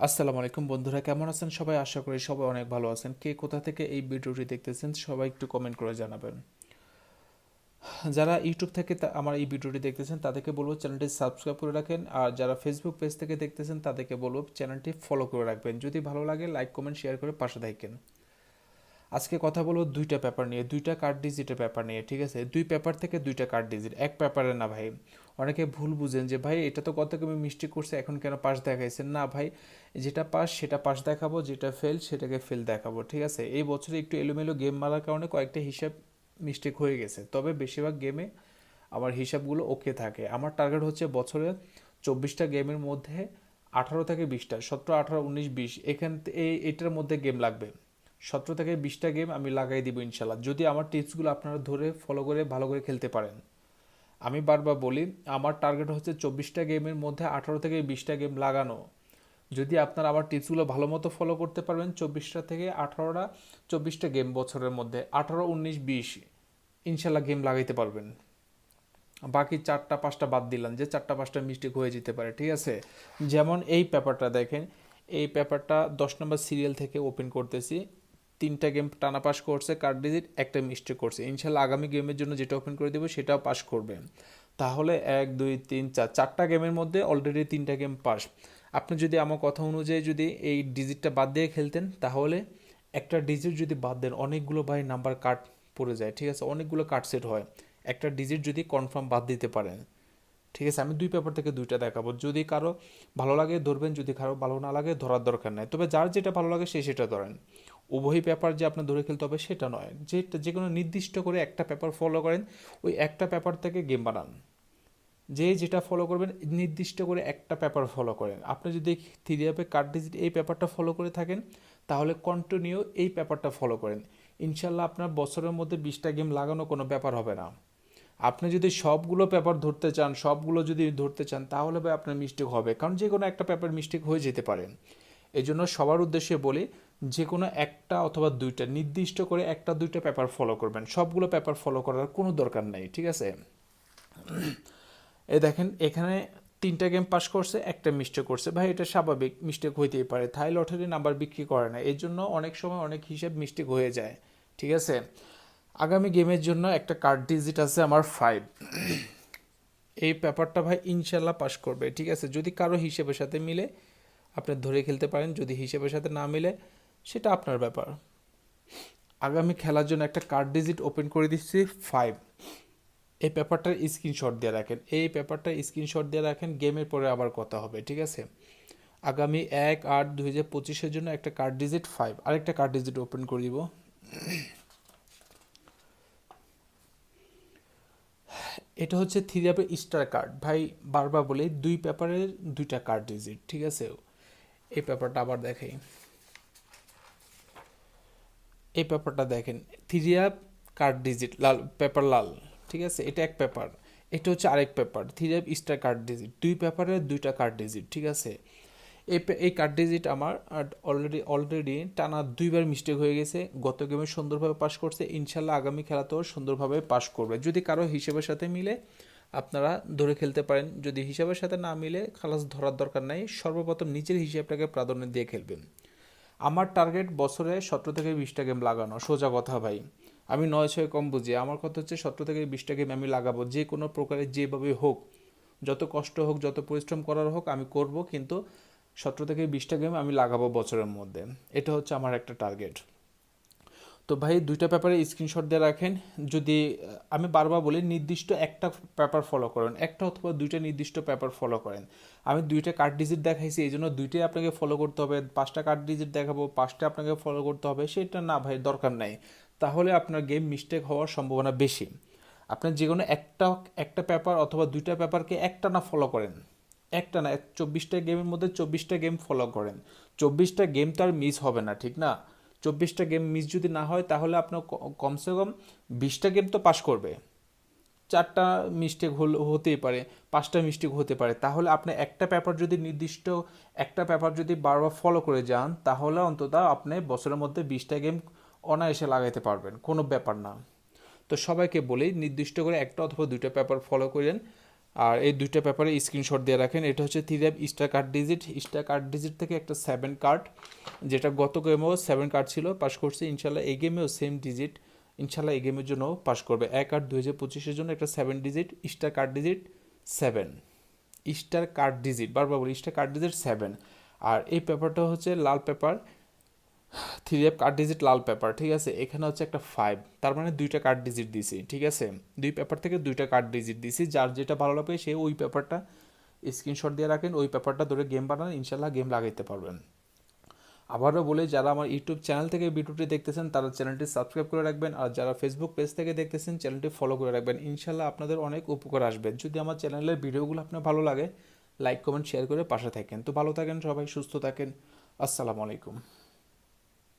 আসসালামু আলাইকুম বন্ধুরা, কেমন আছেন সবাই? আশা করি সবাই অনেক ভালো আছেন। কে কোথা থেকে এই ভিডিওটি দেখতেছেন সবাই একটু কমেন্ট করে জানাবেন। যারা ইউটিউব থেকে আমার এই ভিডিওটি দেখতেছেন তাদেরকে বলবো চ্যানেলটি সাবস্ক্রাইব করে রাখেন, আর যারা ফেসবুক পেজ থেকে দেখতেছেন তাদেরকে বলবো চ্যানেলটি ফলো করে রাখবেন। যদি ভালো লাগে লাইক কমেন্ট শেয়ার করে পাশে থাকেন। আজকে কথা বলবো দুইটা পেপার নিয়ে, দুইটা কার্ড ডিজিটের পেপার নিয়ে, ঠিক আছে? দুই পেপার থেকে দুইটা কার্ড ডিজিট, এক পেপারে না ভাই। অনেকে ভুল বুঝেন যে ভাই এটা তো কত কমে মিস্টেক করছে, এখন কেন পাস দেখাইছেন? না ভাই, যেটা পাস সেটা পাস দেখাবো, যেটা ফেল সেটাকে ফেল দেখাবো, ঠিক আছে? এই বছরে একটু এলোমেলো গেম মারার কারণে কয়েকটা হিসাব মিস্টেক হয়ে গেছে, তবে বেশিরভাগ গেমে আমার হিসাবগুলো ওকে থাকে। আমার টার্গেট হচ্ছে বছরে 24টা গেমের মধ্যে 18 থেকে 20টা, 17, 18, 19, 20 এটার মধ্যে গেম লাগবে। 17 থেকে 20টা গেম আমি লাগাই দিব ইনশাল্লাহ, যদি আমার টিপসগুলো আপনারা ধরে ফলো করে ভালো করে খেলতে পারেন। আমি বারবার বলি, আমার টার্গেট হচ্ছে 24টা গেমের মধ্যে 18 থেকে 20টা গেম লাগানো। যদি আপনারা আমার টিপসগুলো ভালো মতো ফলো করতে পারবেন, 24টা থেকে 18টা, 24টা গেম বছরের মধ্যে 18, 19, 20 ইনশাল্লাহ গেম লাগাইতে পারবেন। বাকি 4টা 5টা বাদ দিলাম, যে 4টা 5টা মিস্টেক হয়ে যেতে পারে, ঠিক আছে? যেমন এই পেপারটা দেখেন, এই পেপারটা 10 নম্বর সিরিয়াল থেকে ওপেন করতেছি। 3টা গেম টানা পাস করছে, কার্ড ডিজিট একটা মিস্টেক করছে। ইনশাল্লাহ আগামী গেমের জন্য যেটা ওপেন করে দেবো সেটাও পাস করবে। তাহলে 1 2 3 4, 4টা গেমের মধ্যে অলরেডি 3টা গেম পাস। আপনি যদি আমার কথা অনুযায়ী যদি এই ডিজিটটা বাদ দিয়ে খেলতেন, তাহলে একটা ডিজিট যদি বাদ দেন অনেকগুলো ভাই নাম্বার কাট পড়ে যায়, ঠিক আছে? অনেকগুলো কাট সেট হয় একটা ডিজিট যদি কনফার্ম বাদ দিতে পারেন, ঠিক আছে? আমি দুই পেপার থেকে দুইটা দেখাবো, যদি কারো ভালো লাগে ধরবেন, যদি কারো ভালো না লাগে ধরার দরকার নেই। তবে যার যেটা ভালো লাগে সে সেটা ধরেন। উভয় পেপার যে আপনার ধরে খেলতে হবে সেটা নয়, যে কোনো নির্দিষ্ট করে একটা পেপার ফলো করেন, ওই একটা পেপার থেকে গেম বানান। যে যেটা ফলো করবেন নির্দিষ্ট করে একটা পেপার ফলো করেন। আপনি যদি থ্রি অ্যাপে কার্ড ডিজিট এই পেপারটা ফলো করে থাকেন, তাহলে কন্টিনিউ এই পেপারটা ফলো করেন। ইনশাল্লাহ আপনার বছরের মধ্যে 20টা গেম লাগানো কোনো ব্যাপার হবে না। আপনি যদি সবগুলো পেপার ধরতে চান, সবগুলো যদি ধরতে চান, তাহলে ভাই আপনার মিস্টেক হবে, কারণ যে কোনো একটা পেপার মিস্টেক হয়ে যেতে পারে। এই জন্য সবার উদ্দেশ্যে বলি, যে কোনো একটা অথবা দুইটা নির্দিষ্ট করে একটা দুইটা পেপার ফলো করবেন, সবগুলো পেপার ফলো করার কোনো দরকার নেই, ঠিক আছে? এই দেখেন এখানে 3টা গেম পাস করছে, একটা মিস্টেক করছে। ভাই এটা স্বাভাবিক, মিস্টেক হইতেই পারে, থাই লটারি নাম্বার বিক্রি করে না, এই জন্য অনেক সময় অনেক হিসাব মিস্টেক হয়ে যায়, ঠিক আছে? আগামী গেমের জন্য একটা কার্ড ডিজিট আছে আমার 5। এই পেপারটা ভাই ইনশাল্লাহ পাস করবে, ঠিক আছে? যদি কারো হিসেবের সাথে মিলে আপনি ধরে খেলতে পারেন, যদি হিসেবের সাথে না মিলে সেটা আপনার ব্যাপার। আগামী খেলার জন্য একটা কার্ড ডিজিট ওপেন করে দিচ্ছি 5। এই পেপারটার স্ক্রিনশট দিয়ে রাখেন, এই পেপারটার স্ক্রিনশট দিয়ে রাখেন, গেমের পরে আবার কথা হবে, ঠিক আছে? আগামী 1-8-2025-এর জন্য একটা কার্ড ডিজিট 5, আরেকটা কার্ড ডিজিট ওপেন করে দিব। এটা হচ্ছে থ্রি অ্যাপের স্টার কার্ড ভাই। বারবার বলে দুই পেপারের দুইটা কার্ড ডিজিট, ঠিক আছে? এই পেপারটা আবার দেখাই, এই পেপারটা দেখেন, থ্রি অ্যাপ কার্ড ডিজিট লাল, পেপার লাল, ঠিক আছে? এটা এক পেপার, এটা হচ্ছে আরেক paper, three app star card digit, দুই পেপারের দুইটা কার্ড ডিজিট, ঠিক আছে? এই কার্ড ডিজিট আমার অলরেডি টানা দুইবার মিস্টেক হয়ে গেছে। গত গেমে সুন্দরভাবে পাস করছে, ইনশাল্লাহ আগামী খেলাতেও সুন্দরভাবে পাস করবে। যদি কারো হিসেবের সাথে মিলে আপনারা ধরে খেলতে পারেন, যদি হিসাবের সাথে না মিলে খালাস ধরার দরকার নাই, সর্বপ্রথম নিজের হিসাবটাকে প্রাধান্য দিয়ে খেলবেন। আমার টার্গেট বছরে 17 থেকে 20টা গেম লাগানো, সোজা কথা ভাই। আমি 9-6 কম বুঝি, আমার কথা হচ্ছে 17 থেকে 20টা গেম আমি লাগাবো, যে কোনো প্রকারে যেভাবে হোক, যত কষ্ট হোক যত পরিশ্রম করার হোক আমি করব, কিন্তু 17 থেকে 20টা গেম আমি লাগাবো বছরের মধ্যে। এটা হচ্ছে আমার একটা টার্গেট। তো ভাই দুইটা পেপারে স্ক্রিনশট দিয়ে রাখেন। যদি আমি বারবার বলি নির্দিষ্ট একটা পেপার ফলো করেন, একটা অথবা দুইটা নির্দিষ্ট পেপার ফলো করেন। আমি দুইটা কার্ড ডিজিট দেখাইছি, এই জন্য দুইটাই আপনাকে ফলো করতে হবে। 5টা কার্ড ডিজিট দেখাবো, 5টা আপনাকে ফলো করতে হবে, সেটা না ভাই, দরকার নাই। তাহলে আপনার গেম মিস্টেক হওয়ার সম্ভাবনা বেশি। আপনার যে কোনো একটা একটা পেপার অথবা দুইটা পেপারকে একটা না ফলো করেন, একটা না, 24টা গেমের মধ্যে 24টা গেম ফলো করেন। 24টা গেম তো আর মিস হবে না, ঠিক না? 24টা গেম মিস যদি না হয় তাহলে আপনার কমসে কম 20টা গেম তো পাস করবে। 4টা মিস্টেক হতেই পারে, 5টা মিস্টেক হতে পারে, তাহলে আপনি একটা পেপার যদি নির্দিষ্ট একটা পেপার যদি বারবার ফলো করে যান, তাহলে অন্তত আপনি বছরের মধ্যে 20টা গেম অনায়াসে লাগাইতে পারবেন, কোনো ব্যাপার না। তো সবাইকে বলি নির্দিষ্ট করে একটা অথবা দুইটা পেপার ফলো করেন। আর এই দুইটা পেপারে স্ক্রিনশট দিয়ে রাখেন। এটা হচ্ছে থিরাপ star card digit, star card digit থেকে একটা 7 কার্ড, যেটা গত গেমেও 7 কার্ড ছিল, পাস করছে ইনশাল্লাহ। এই গেমেও সেম ডিজিট, ইনশাল্লাহ এই গেমের জন্য পাস করবে। এক আর 2025-এর জন্য একটা 7 digit star card digit 7, star card digit, বারবার বলি স্টার কার্ড ডিজিট 7। আর এই পেপারটা হচ্ছে লাল পেপার, 3F কার্ড ডিজিট লাল পেপার, ঠিক আছে। এখানে হচ্ছে একটা 5, তার মানে দুইটা কার্ড ডিজিট দিছি, ঠিক আছে। দুই পেপার থেকে দুইটা কার্ড ডিজিট দিছি, যার যেটা ভালো লাগবে সে ওই পেপারটা স্ক্রিনশট দিয়ে রাখেন, ওই পেপারটা ধরে গেম বানান, ইনশাল্লাহ গেম লাগাইতে পারবেন। আবারও বলে, যারা আমার ইউটিউব চ্যানেল থেকে ভিডিওটি দেখতেছেন তারা চ্যানেলটি সাবস্ক্রাইব করে রাখবেন, আর যারা ফেসবুক পেজ থেকে দেখতেছেন চ্যানেলটি ফলো করে রাখবেন, ইনশাল্লাহ আপনাদের অনেক উপকার আসবে। যদি আমার চ্যানেলের ভিডিওগুলো আপনার ভালো লাগে, লাইক কমেন্ট শেয়ার করে পাশে থাকেন। তো ভালো থাকেন সবাই, সুস্থ থাকেন, আসসালামু আলাইকুম।